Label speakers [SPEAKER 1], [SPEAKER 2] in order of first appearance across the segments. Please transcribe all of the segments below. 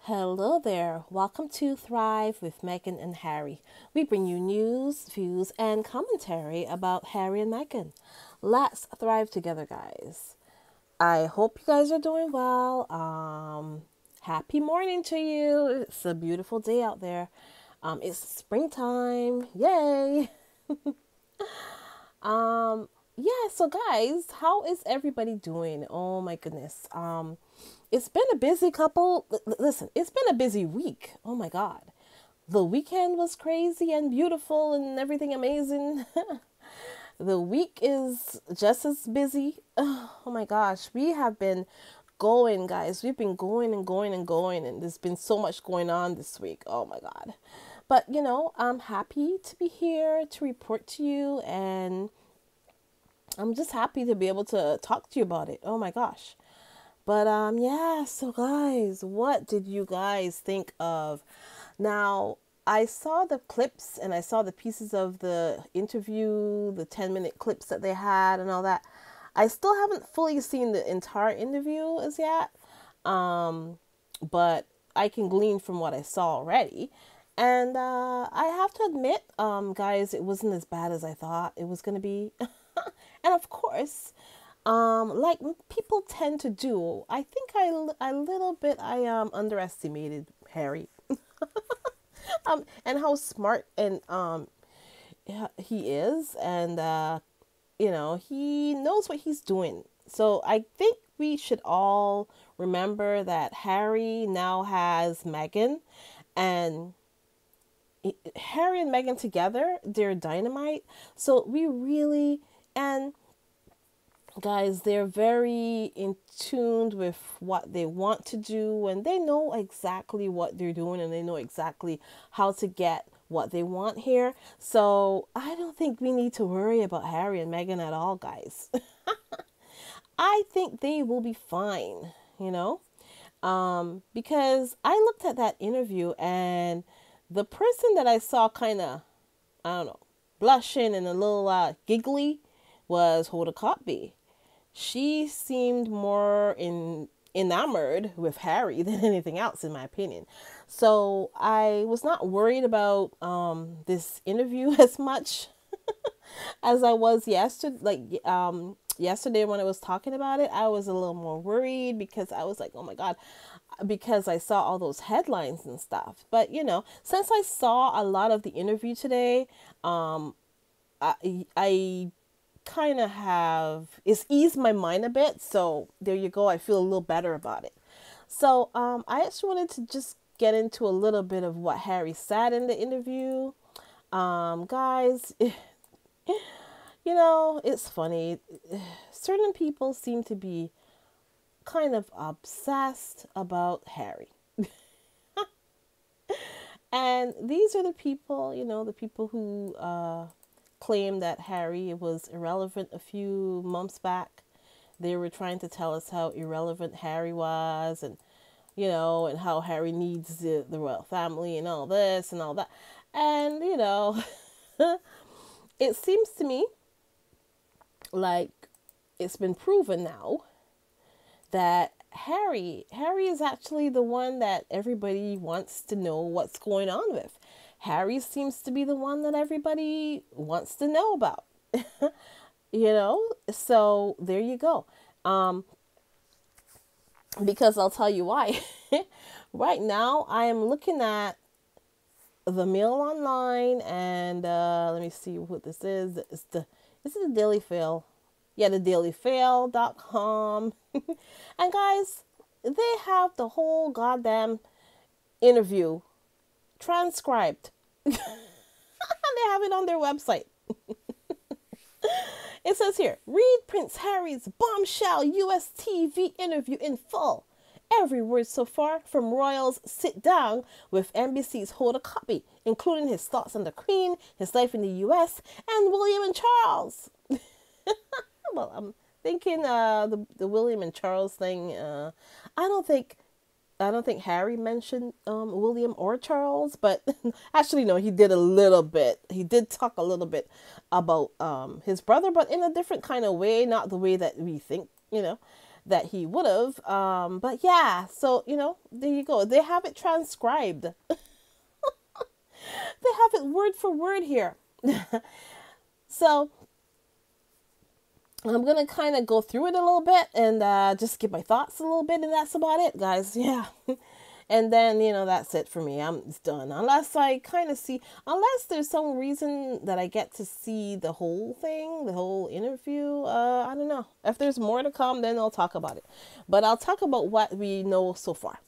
[SPEAKER 1] Hello there. Welcome to Thrive with Megan and Harry. We bring you news, views, and commentary about Harry and Meghan. Let's thrive together, guys. I hope you guys are doing well. Happy morning to you. It's a beautiful day out there. It's springtime. Yay. Um, yeah, so guys, how is everybody doing? Oh my goodness. It's been a busy listen, it's been a busy week. Oh my God. The weekend was crazy and beautiful and everything amazing. The week is just as busy. Oh my gosh. We have been going, guys. We've been going and going and going, and there's been so much going on this week. Oh my God. But, I'm happy to be here to report to you, and I'm just happy to be able to talk to you about it. Oh my gosh. But yeah, so guys, what did you guys think of? Now, I saw the clips and I saw the pieces of the interview, the 10-minute clips that they had and all that. I still haven't fully seen the entire interview as yet. But I can glean from what I saw already. And I have to admit, guys, it wasn't as bad as I thought it was going to be. And of course, like people tend to do, I think I little bit I underestimated Harry. And how smart and yeah, he is, and he knows what he's doing. So I think we should all remember that Harry now has Meghan, and Harry and Meghan together, they're dynamite. So we really, and guys, they're very in tune with what they want to do, and they know exactly what they're doing, and they know exactly how to get what they want here. So I don't think we need to worry about Harry and Meghan at all, guys. I think they will be fine, because I looked at that interview, and the person that I saw kind of, I don't know, blushing and a little giggly was Hoda. She seemed more enamored with Harry than anything else, in my opinion. So I was not worried about this interview as much as I was yesterday. Yesterday when I was talking about it, I was a little more worried because I was like, oh my God, because I saw all those headlines and stuff. But since I saw a lot of the interview today, I kind of it's eased my mind a bit, so there you go. I feel a little better about it. So I actually wanted to just get into a little bit of what Harry said in the interview. Guys, it's funny, certain people seem to be kind of obsessed about Harry. And these are the people, the people who claimed that Harry was irrelevant a few months back. They were trying to tell us how irrelevant Harry was, and and how Harry needs the royal family and all this and all that. And it seems to me like it's been proven now that Harry is actually the one that everybody wants to know what's going on with. Harry seems to be the one that everybody wants to know about. So there you go. Because I'll tell you why. Right now I am looking at the Mail Online, and let me see what this is. This is the Daily Fail. Yeah, the dailyfail.com. And guys, they have the whole goddamn interview transcribed. They have it on their website. It says here, read Prince Harry's bombshell US TV interview in full. Every word so far from Royals sit down with NBC's Hoda Kotb, including his thoughts on the Queen, his life in the US, and William and Charles. Well, I'm thinking the William and Charles thing. I don't think Harry mentioned William or Charles, but actually no, he did a little bit. He did talk a little bit about his brother, but in a different kind of way, not the way that we think, that he would have. But yeah, so there you go. They have it transcribed. They have it word for word here. So I'm gonna kind of go through it a little bit and just give my thoughts a little bit, and that's about it, guys. Yeah. And then, that's it for me. I'm done. Unless I kind of unless there's some reason that I get to see the whole thing, the whole interview. I don't know. If there's more to come, then I'll talk about it. But I'll talk about what we know so far.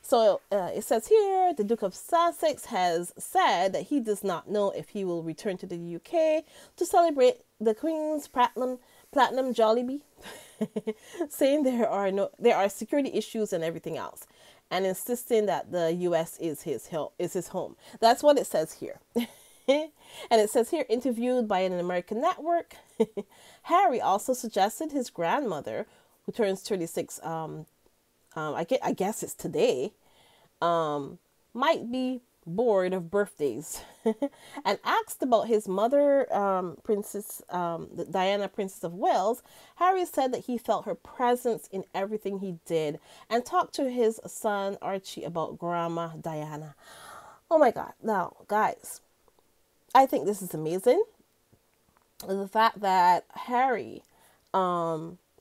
[SPEAKER 1] So it says here, the Duke of Sussex has said that he does not know if he will return to the UK to celebrate the Queen's Platinum Jollibee, saying there are security issues and everything else, and insisting that the US is his home. That's what it says here. And it says here, interviewed by an American network, Harry also suggested his grandmother, who turns 36, I guess it's today, might be bored of birthdays, and asked about his mother, Princess Diana, Princess of Wales. Harry said that he felt her presence in everything he did, and talked to his son Archie about Grandma Diana. Oh my God! Now, guys, I think this is amazing. The fact that Harry,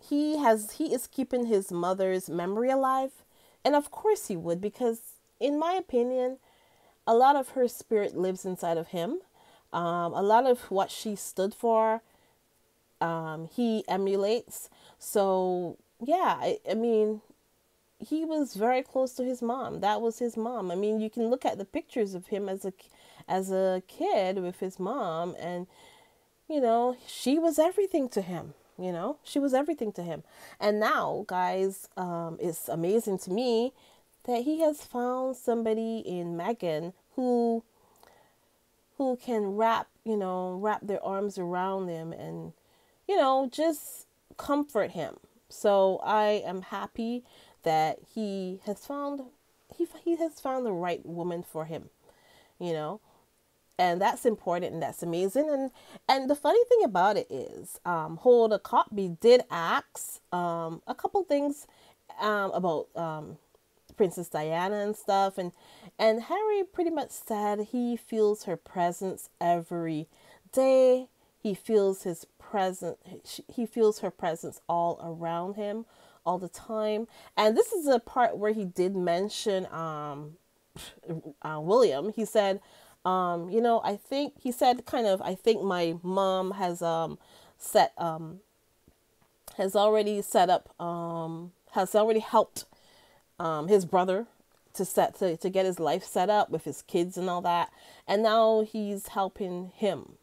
[SPEAKER 1] he is keeping his mother's memory alive, and of course he would, because in my opinion, a lot of her spirit lives inside of him. A lot of what she stood for, he emulates. So yeah, I mean, he was very close to his mom. That was his mom. I mean, you can look at the pictures of him as a kid with his mom, and she was everything to him. She was everything to him. And now, guys, it's amazing to me that he has found somebody in Meghan who can wrap their arms around him and, just comfort him. So I am happy that he has found the right woman for him, and that's important and that's amazing. And the funny thing about it is, Hoda Kotb did ask a couple things about Princess Diana and stuff, and Harry pretty much said he feels her presence every day. He feels her presence all around him all the time. And this is a part where he did mention William. He said, I think I think my mom has already helped his brother to get his life set up with his kids and all that, and now she's helping him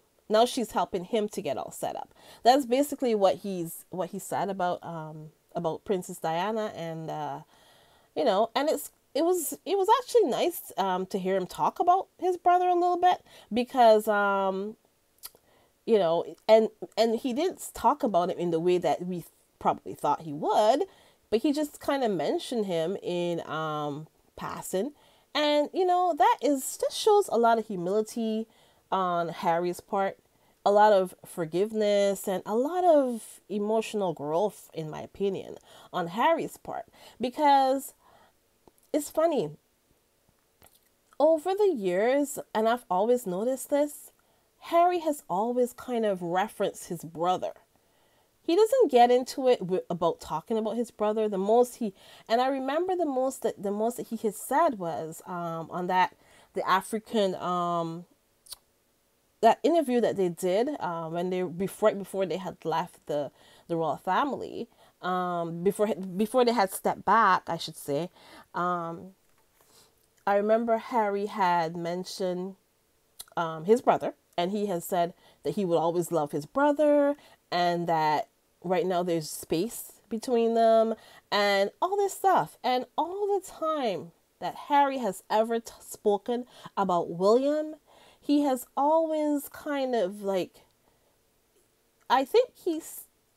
[SPEAKER 1] to get all set up. That's basically what he said about Princess Diana. And and it was actually nice to hear him talk about his brother a little bit, because and he didn't talk about him in the way that we probably thought he would, but he just kind of mentioned him in passing. And that just shows a lot of humility on Harry's part, a lot of forgiveness, and a lot of emotional growth, in my opinion, on Harry's part. Because it's funny, over the years, and I've always noticed this, Harry has always kind of referenced his brother. He doesn't get into it about talking about his brother. I remember the most that he has said was on the African that interview that they did when before they had left the royal family, before they had stepped back, I should say. I remember Harry had mentioned his brother, and he has said that he would always love his brother, and that right now there's space between them, and all this stuff. And all the time that Harry has ever spoken about William, he has always kind of like, I think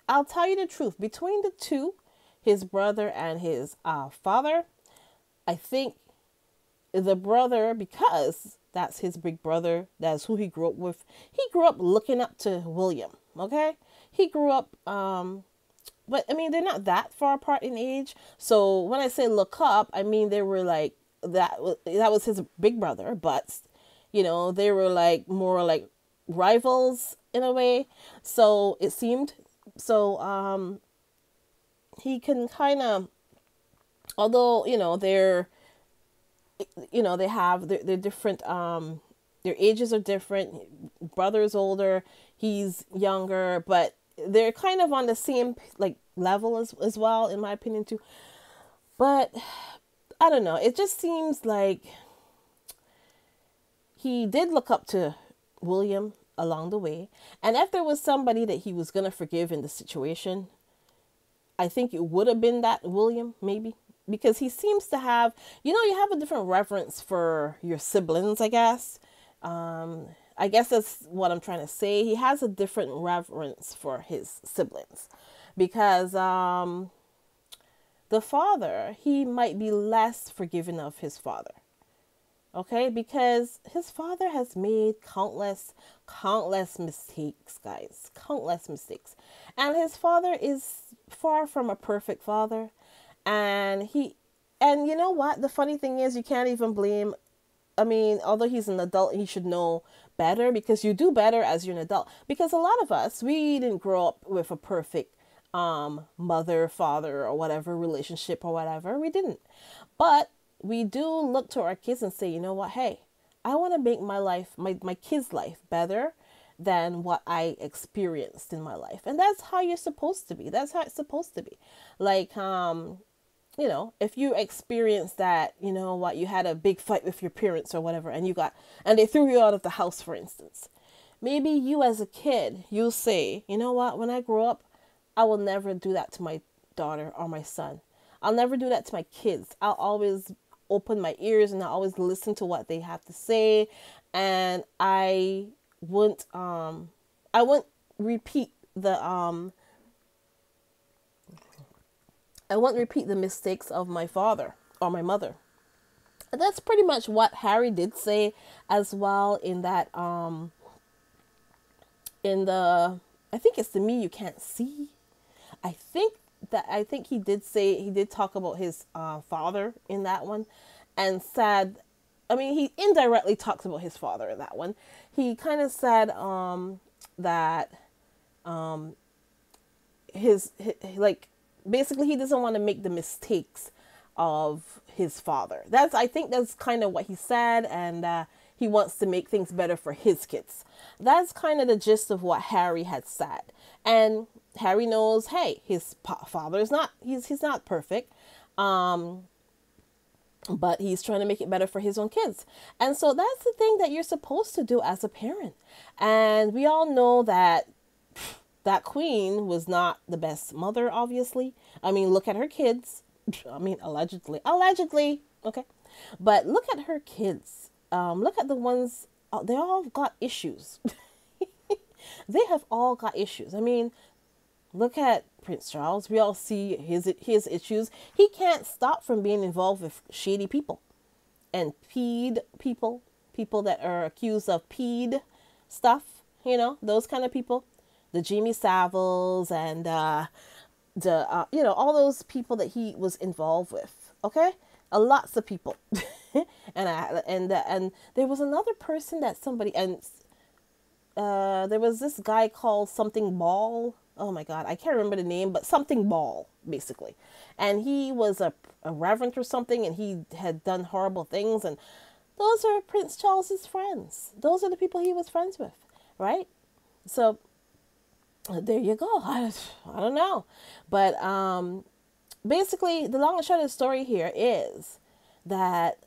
[SPEAKER 1] I'll tell you the truth, between the two, his brother and his father, I think the brother, because that's his big brother, that's who he grew up with, he grew up looking up to William, okay? He grew up but I mean, they're not that far apart in age. So when I say look up, I mean they were like that was his big brother, but they were like more like rivals in a way. So it seemed. So he can kind of, although they have they're different. Their ages are different. Brother's older, he's younger, but they're kind of on the same like level as well, in my opinion too. But I don't know. It just seems like he did look up to William along the way, and if there was somebody that he was gonna forgive in the situation, I think it would have been that William, maybe, because he seems to have, you have a different reverence for your siblings, I guess. I guess that's what I'm trying to say. He has a different reverence for his siblings because the father, he might be less forgiving of his father. Okay, because his father has made countless mistakes, guys, countless mistakes. And his father is far from a perfect father. And and you know what? The funny thing is, you can't even blame, I mean, although he's an adult, he should know better, because you do better as you're an adult. Because a lot of us, we didn't grow up with a perfect mother, father, or whatever relationship or whatever. We didn't. But we do look to our kids and say, you know what, hey, I want to make my life, my kids' life better than what I experienced in my life. And that's how you're supposed to be. That's how it's supposed to be. Like, if you experience that, what, you had a big fight with your parents or whatever, and they threw you out of the house, for instance. Maybe you as a kid, you'll say, you know what, when I grow up, I will never do that to my daughter or my son. I'll never do that to my kids. I'll always open my ears and I always listen to what they have to say, and I wouldn't repeat the mistakes of my father or my mother. And that's pretty much what Harry did say as well in that I think it's the Me You Can't See. I think he did talk about his father in that one, and said, I mean, he indirectly talks about his father in that one. He kind of said that his like, basically he doesn't want to make the mistakes of his father. I think that's kind of what he said, and he wants to make things better for his kids. That's kind of the gist of what Harry had said. And Harry knows, hey, his father is he's not perfect, but he's trying to make it better for his own kids. And so that's the thing that you're supposed to do as a parent. And we all know that that queen was not the best mother, obviously. I mean, look at her kids. I mean, allegedly, okay. But look at her kids. Look at the ones, they all got issues. They have all got issues. I mean, look at Prince Charles. We all see his issues. He can't stop from being involved with shady people and peed people that are accused of peed stuff. Those kind of people. The Jimmy Saviles and all those people that he was involved with. Okay, lots of people. and there was another person that somebody, and there was this guy called something Ball. Oh my God, I can't remember the name, but something Ball, basically. And he was a reverend or something, and he had done horrible things. And those are Prince Charles's friends. Those are the people he was friends with, right? So there you go. I don't know. But basically, the long and short of the story here is that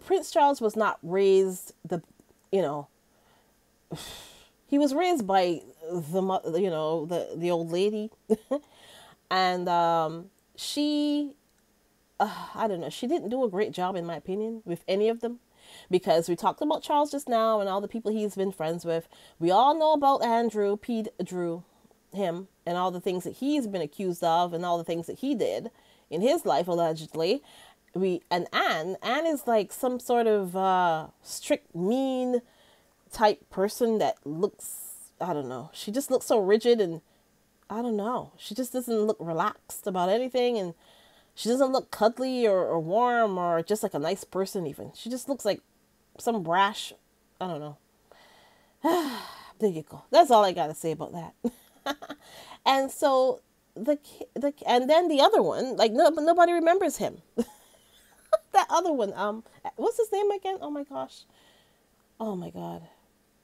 [SPEAKER 1] Prince Charles was not raised he was raised by the old lady, and she, I don't know, she didn't do a great job, in my opinion, with any of them, because we talked about Charles just now and all the people he's been friends with. We all know about Andrew, Drew, him, and all the things that he's been accused of, and all the things that he did in his life, allegedly. And Anne is like some sort of strict, mean type person that looks, I don't know, she just looks so rigid and I don't know. She just doesn't look relaxed about anything, and she doesn't look cuddly or warm or just like a nice person even. She just looks like some brash, I don't know. There you go. That's all I got to say about that. And so and then the other one, like nobody remembers him. That other one, what's his name again? Oh my gosh. Oh my god.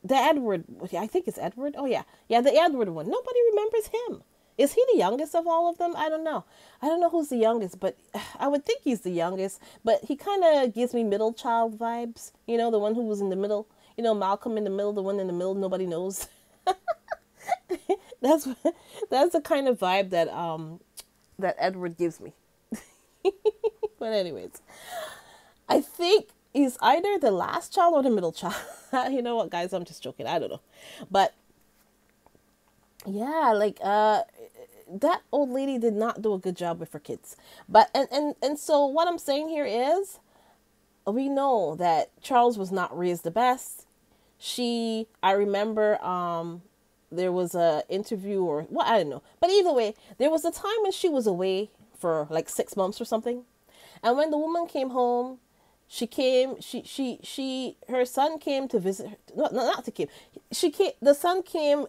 [SPEAKER 1] The Edward, I think it's Edward. Oh yeah. Yeah, the Edward one. Nobody remembers him. Is he the youngest of all of them? I don't know. I don't know who's the youngest, but I would think he's the youngest. But he kind of gives me middle child vibes. You know, the one who was in the middle. You know, Malcolm in the middle, the one in the middle nobody knows. that's that's the kind of vibe that that Edward gives me. But anyways, I think he's either the last child or the middle child. You know what, guys? I'm just joking. I don't know, but yeah, like that old lady did not do a good job with her kids. But and so what I'm saying here is, we know that Charles was not raised the best. I remember there was a interview or well, I don't know. But either way, there was a time when she was away for like 6 months or something. And when the woman came home, her son came to visit her. No, not to came. The son came,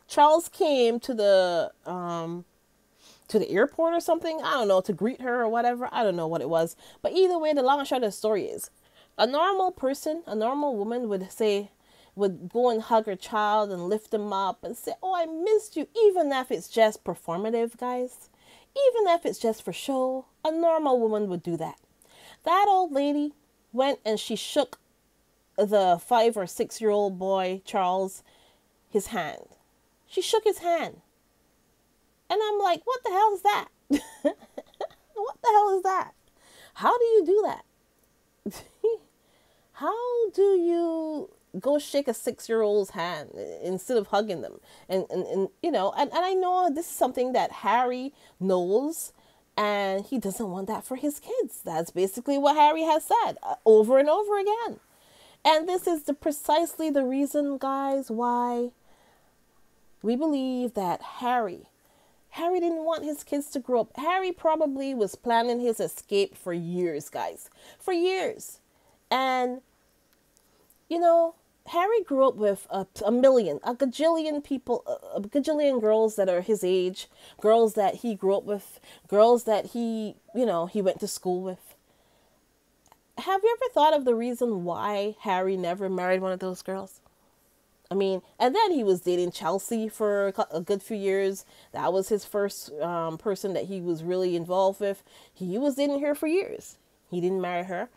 [SPEAKER 1] Charles came to the airport or something. I don't know, to greet her or whatever. I don't know what it was. But either way, the long and short of the story is, a normal person, a normal woman would go and hug her child and lift him up and say, "Oh, I missed you," even if it's just performative, guys. Even if it's just for show, a normal woman would do that. That old lady went and she shook the 5 or 6-year-old boy, Charles, his hand. She shook his hand. And I'm like, what the hell is that? What the hell is that? How do you do that? How do you go shake a 6-year-old's hand instead of hugging them? And you know, and I know this is something that Harry knows, and he doesn't want that for his kids. That's basically what Harry has said over and over again. And this is precisely the reason, guys, why we believe that Harry didn't want his kids to grow up. Harry probably was planning his escape for years, guys. For years. And, you know, Harry grew up with a gajillion people, a gajillion girls that are his age, girls that he grew up with, girls that he went to school with. Have you ever thought of the reason why Harry never married one of those girls? I mean, and then he was dating Chelsea for a good few years. That was his first person that he was really involved with. He was dating her for years. He didn't marry her.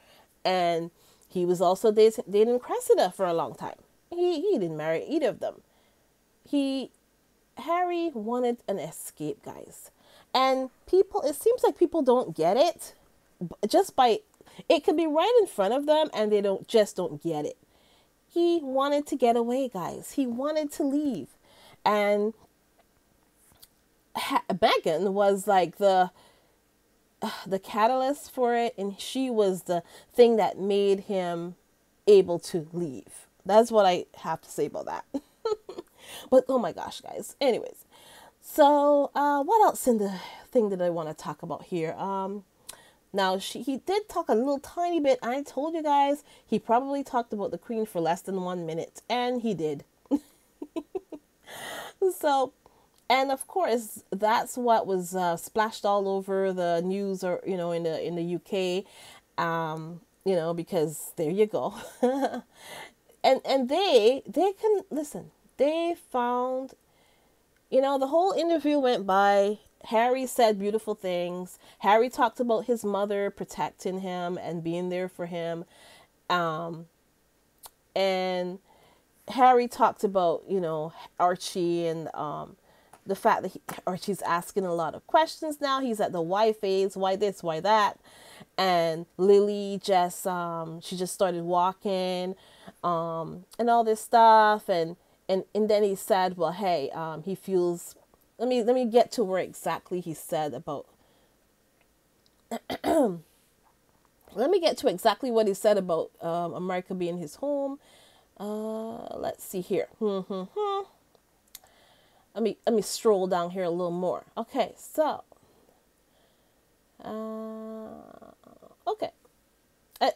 [SPEAKER 1] And he was also dating Cressida for a long time. He didn't marry either of them. Harry wanted an escape, guys. And it seems like people don't get it. It could be right in front of them and they don't get it. He wanted to get away, guys. He wanted to leave. And Megan was like the catalyst for it, and she was the thing that made him able to leave. That's what I have to say about that. But oh my gosh, guys. Anyways, so what else in the thing that I want to talk about here? Now, he did talk a little tiny bit. I told you guys, he probably talked about the Queen for less than 1 minute. And he did. So, and of course, that's what was splashed all over the news, or, you know, in the UK. Because there you go. and they can, listen, they found, the whole interview went by. Harry said beautiful things. Harry talked about his mother protecting him and being there for him. And Harry talked about, Archie and the fact that Archie's asking a lot of questions now. He's at the why phase. Why this? Why that? And Lily she just started walking and all this stuff. And then he said, well, hey, he feels... Let me get to where exactly he said about... Let me get to exactly what he said about America being his home. Let's see here. let me stroll down here a little more. Okay, so okay.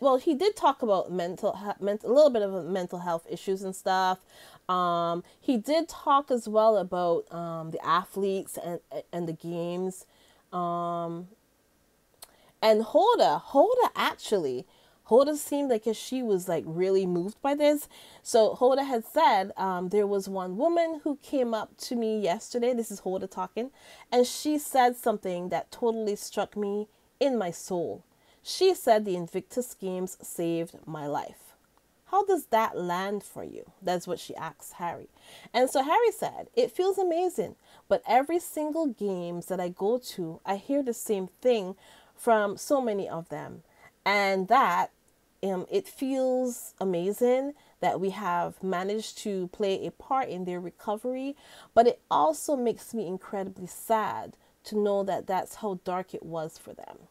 [SPEAKER 1] Well, he did talk about a little bit of mental health issues and stuff. He did talk as well about the athletes and the games. Um, and Hoda seemed like she was like really moved by this. So Hoda had said there was one woman who came up to me yesterday. This is Hoda talking, and she said something that totally struck me in my soul. She said the Invictus Games saved my life. How does that land for you? That's what she asked Harry. And so Harry said, it feels amazing, but every single games that I go to, I hear the same thing from so many of them. And that it feels amazing that we have managed to play a part in their recovery, but it also makes me incredibly sad to know that that's how dark it was for them.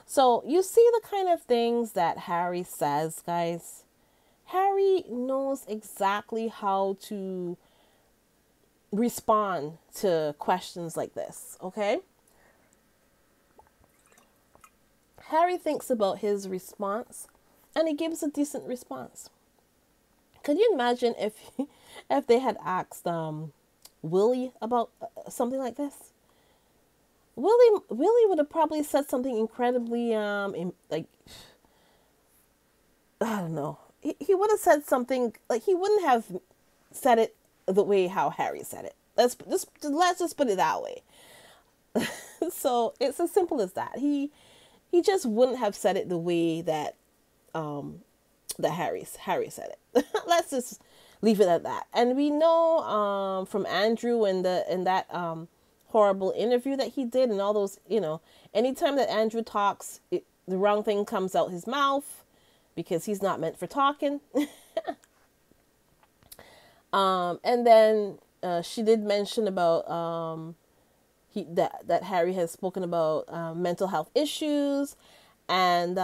[SPEAKER 1] So you see the kind of things that Harry says, guys. Harry knows exactly how to respond to questions like this, okay? Harry thinks about his response and he gives a decent response. Could you imagine if they had asked Willie about something like this? Willie would have probably said something incredibly like, I don't know. He would have said something like, he wouldn't have said it the way how Harry said it. Let's just put it that way. So it's as simple as that. He just wouldn't have said it the way that that Harry said it. Let's just leave it at that. And we know from Andrew in that horrible interview that he did, and all those, anytime that Andrew talks, the wrong thing comes out his mouth because he's not meant for talking. And then she did mention about that Harry has spoken about mental health issues, and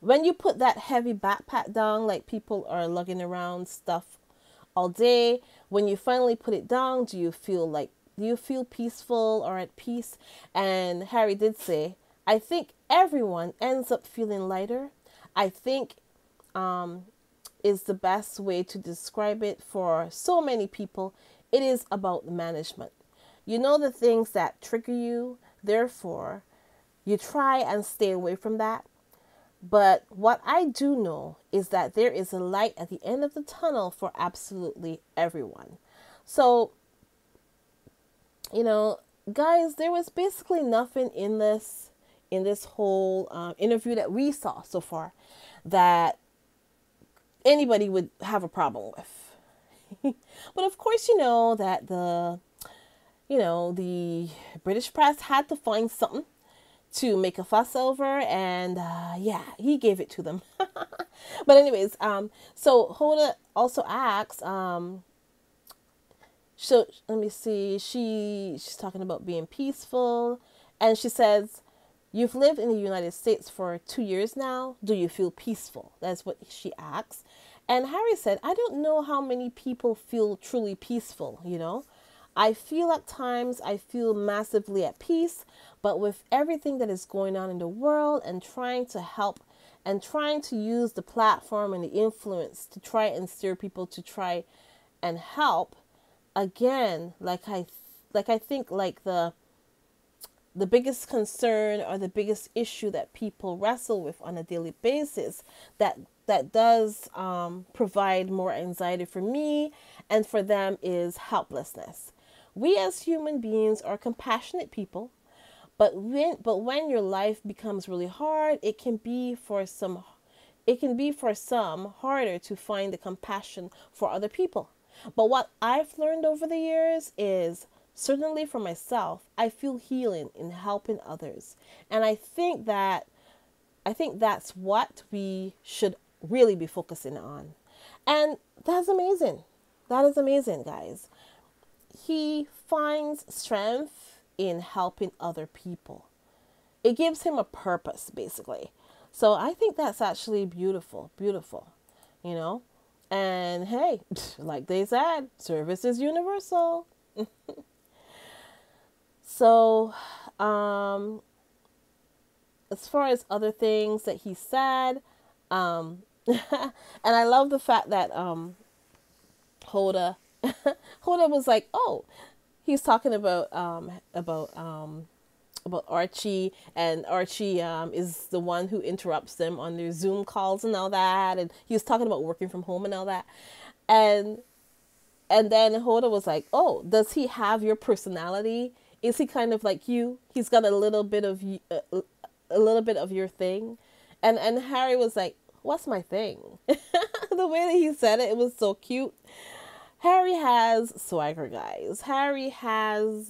[SPEAKER 1] when you put that heavy backpack down, like people are lugging around stuff all day, when you finally put it down, do you feel peaceful or at peace? And Harry did say, I think everyone ends up feeling lighter. I think is the best way to describe it for so many people. It is about management. You know the things that trigger you, therefore, you try and stay away from that. But what I do know is that there is a light at the end of the tunnel for absolutely everyone. So, guys, there was basically nothing in this whole interview that we saw so far that anybody would have a problem with. But of course, that the British press had to find something to make a fuss over, and he gave it to them. But anyways, so Hoda also asks, so let me see, she's talking about being peaceful, and she says, you've lived in the United States for 2 years now. Do you feel peaceful? That's what she asks. And Harry said, I don't know how many people feel truly peaceful, I feel at times, I feel massively at peace, but with everything that is going on in the world and trying to help and trying to use the platform and the influence to try and steer people to try and help, again, I think the biggest concern or the biggest issue that people wrestle with on a daily basis that does provide more anxiety for me and for them is helplessness. We as human beings are compassionate people, but when your life becomes really hard, it can be for some harder to find the compassion for other people. But what I've learned over the years is, certainly for myself, I feel healing in helping others. And I think that's what we should really be focusing on. And that's amazing. That is amazing, guys. He finds strength in helping other people. It gives him a purpose, basically. So I think that's actually beautiful, And hey, like they said, service is universal. So, um, as far as other things that he said, and I love the fact that Hoda Hoda was like, oh, he's talking about Archie, and Archie is the one who interrupts them on their Zoom calls and all that, and he was talking about working from home and all that, and then Hoda was like, oh, does he have your personality? Is he kind of like you? He's got a little bit of a little bit of your thing, and Harry was like, what's my thing? The way that he said it, it was so cute. Harry has swagger, guys. Harry has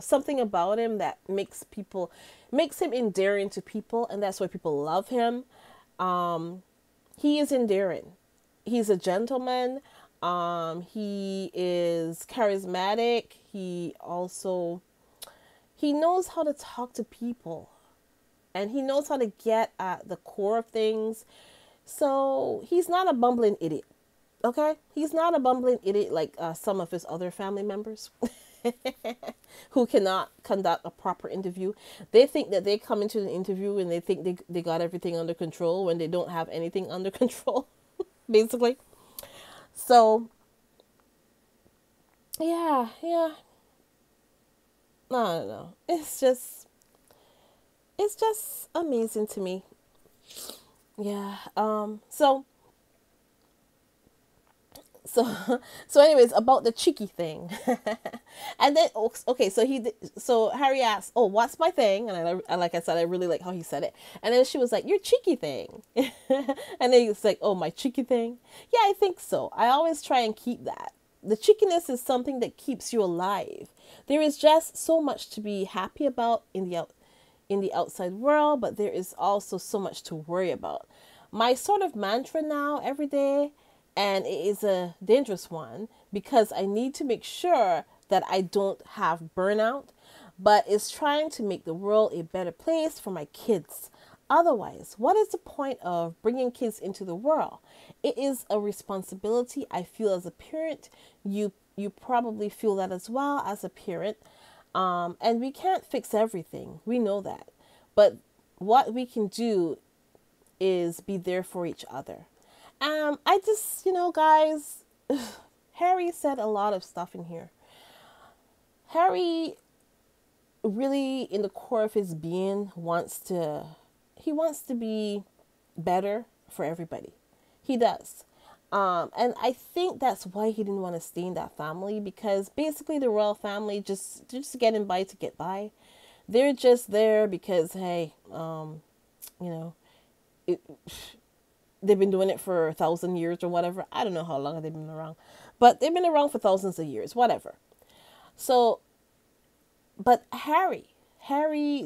[SPEAKER 1] something about him that makes him endearing to people, and that's why people love him. He is endearing. He's a gentleman. He is charismatic. He knows how to talk to people, and he knows how to get at the core of things. So he's not a bumbling idiot. Okay, he's not a bumbling idiot like some of his other family members who cannot conduct a proper interview. They think that they come into an interview and they think they got everything under control when they don't have anything under control, basically. So, yeah, I don't know. It's just amazing to me. Yeah. So so anyways, about the cheeky thing. And then okay, so Harry asked, oh, what's my thing? And like I said, I really like how he said it. And then she was like, your cheeky thing. And then he's like, oh, my cheeky thing. Yeah, I think so. I always try and keep that. The cheekiness is something that keeps you alive. There is just so much to be happy about in the outside world, but there is also so much to worry about. My sort of mantra now every day, and it is a dangerous one because I need to make sure that I don't have burnout, but it's trying to make the world a better place for my kids. Otherwise, what is the point of bringing kids into the world? It is a responsibility I feel as a parent. You probably feel that as well as a parent. And we can't fix everything. We know that. But what we can do is be there for each other. I just, guys, Harry said a lot of stuff in here. Harry really, in the core of his being, wants to be better for everybody. He does. And I think that's why he didn't want to stay in that family, because basically the royal family just getting by to get by. They're just there because, hey, it, they've been doing it for 1,000 years or whatever. I don't know how long they've been around, but they've been around for thousands of years, whatever. So, but Harry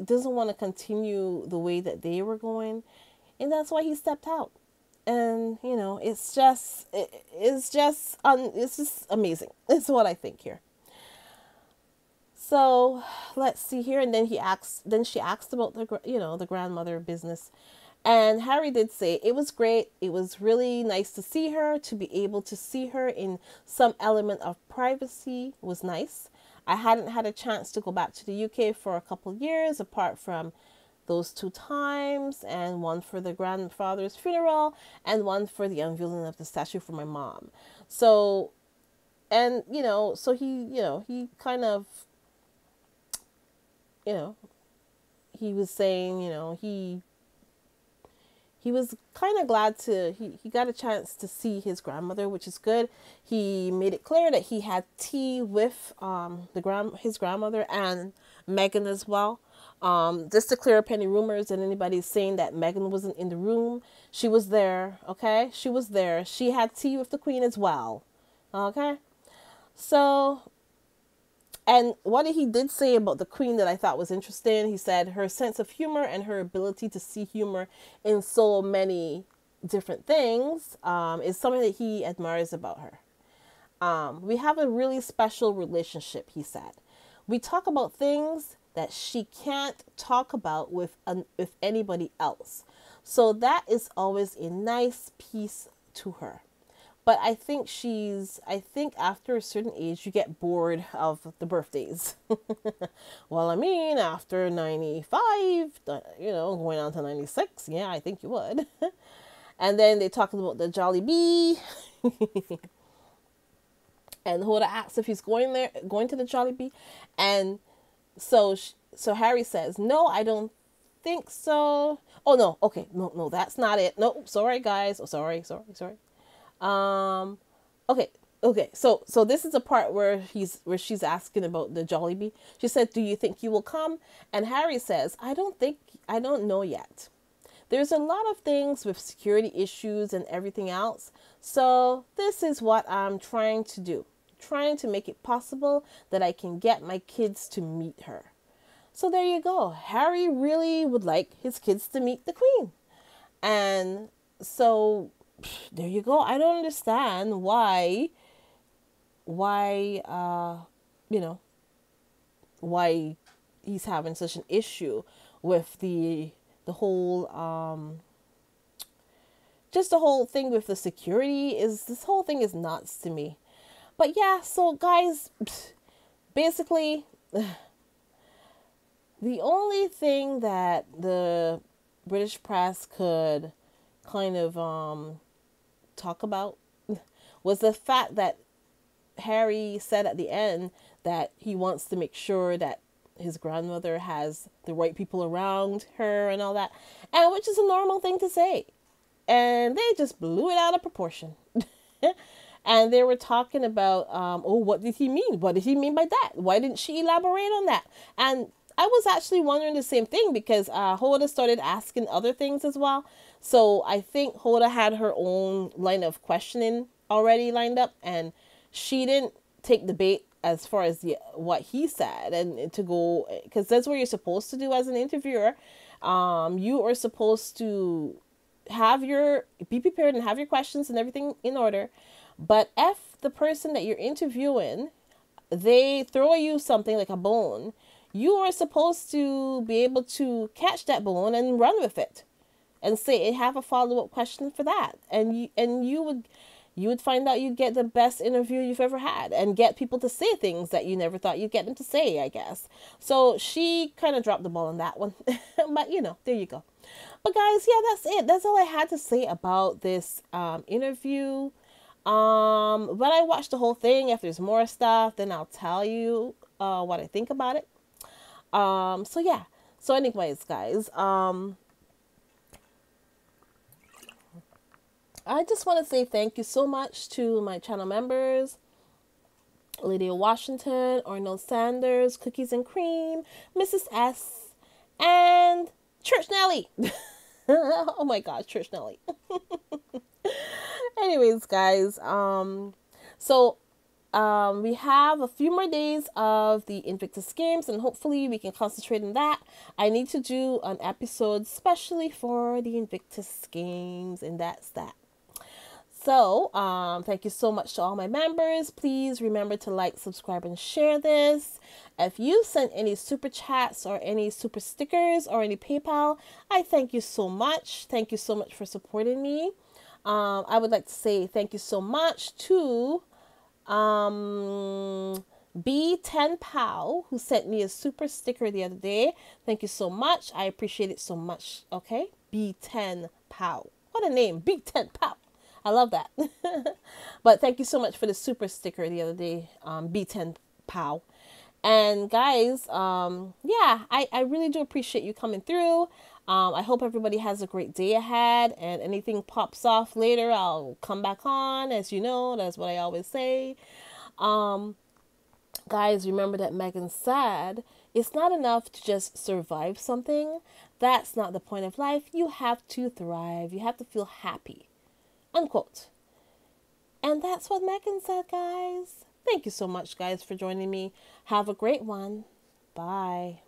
[SPEAKER 1] doesn't want to continue the way that they were going, and that's why he stepped out. And it's just amazing. It's what I think here. So let's see here, and then she asked about the grandmother business, and Harry did say it was great. It was really nice to see her. To be able to see her in some element of privacy was nice. I hadn't had a chance to go back to the UK for a couple of years, apart from those 2 times, and one for the grandfather's funeral and one for the unveiling of the statue for my mom. So, and so he kind of, he was saying, he was kind of glad he got a chance to see his grandmother, which is good. He made it clear that he had tea with his grandmother and Meghan as well. Just to clear up any rumors that anybody's saying that Meghan wasn't in the room. She was there, okay? She was there. She had tea with the Queen as well, okay? So, and what he did say about the Queen that I thought was interesting, he said her sense of humor and her ability to see humor in so many different things is something that he admires about her. We have a really special relationship, he said. We talk about things that she can't talk about with anybody else. So that is always a nice piece to her. But I think after a certain age, you get bored of the birthdays. Well, I mean, after 95, going on to 96, yeah, I think you would. And then they talked about the Jollibee. And Hoda asks if he's going to the Jollibee. And so Harry says, no, I don't think so. Oh, no, okay, no, that's not it. No, sorry, guys. Oh, sorry. Um, okay, So this is a part where she's asking about the Jollibee. She said, "Do you think you will come?" And Harry says, I don't know yet. There's a lot of things with security issues and everything else. So this is what I'm trying to do, trying to make it possible that I can get my kids to meet her." So there you go. Harry really would like his kids to meet the Queen. And so there you go. I don't understand why you know why he's having such an issue with the whole just the whole thing with the security. Is this whole thing is nuts to me. But yeah, so guys, basically the only thing that the British press could kind of talk about was the fact that Harry said at the end that he wants to make sure that his grandmother has the right people around her and all that, and which is a normal thing to say. And they just blew it out of proportion. And they were talking about, oh, what did he mean? What did he mean by that? Why didn't she elaborate on that? And I was actually wondering the same thing because Hoda started asking other things as well. So I think Hoda had her own line of questioning already lined up, and she didn't take the bait as far as what he said and to go, because that's what you're supposed to do as an interviewer. You are supposed to be prepared and have your questions and everything in order. But if the person that you're interviewing, they throw you something like a bone, you are supposed to be able to catch that bone and run with it and say, have a follow-up question for that. And you would find out you'd get the best interview you've ever had and get people to say things that you never thought you'd get them to say, I guess. So she kind of dropped the ball on that one. But, there you go. But guys, yeah, that's it. That's all I had to say about this interview. When I watch the whole thing, if there's more stuff, then I'll tell you what I think about it. So yeah. So anyways, guys, I just want to say thank you so much to my channel members: Lydia Washington, Arnold Sanders, Cookies and Cream, Mrs. S, and Church Nelly. Oh my God, Church Nelly. Anyways, guys, we have a few more days of the Invictus games, and hopefully we can concentrate on that. I need to do an episode specially for the Invictus games, and that's that. So, thank you so much to all my members. Please remember to like, subscribe, and share this. If you sent any super chats or any super stickers or any PayPal, I thank you so much. Thank you so much for supporting me. I would like to say thank you so much to B10Pow, who sent me a super sticker the other day. Thank you so much. I appreciate it so much. Okay, B10Pow. What a name, B10Pow. I love that. But thank you so much for the super sticker the other day, B10Pow. And guys, yeah, I really do appreciate you coming through. I hope everybody has a great day ahead, and anything pops off later, I'll come back on. As you know, that's what I always say. Guys, remember that Megan said, it's not enough to just survive something. That's not the point of life. You have to thrive. You have to feel happy. Unquote. And that's what Megan said, guys. Thank you so much, guys, for joining me. Have a great one. Bye.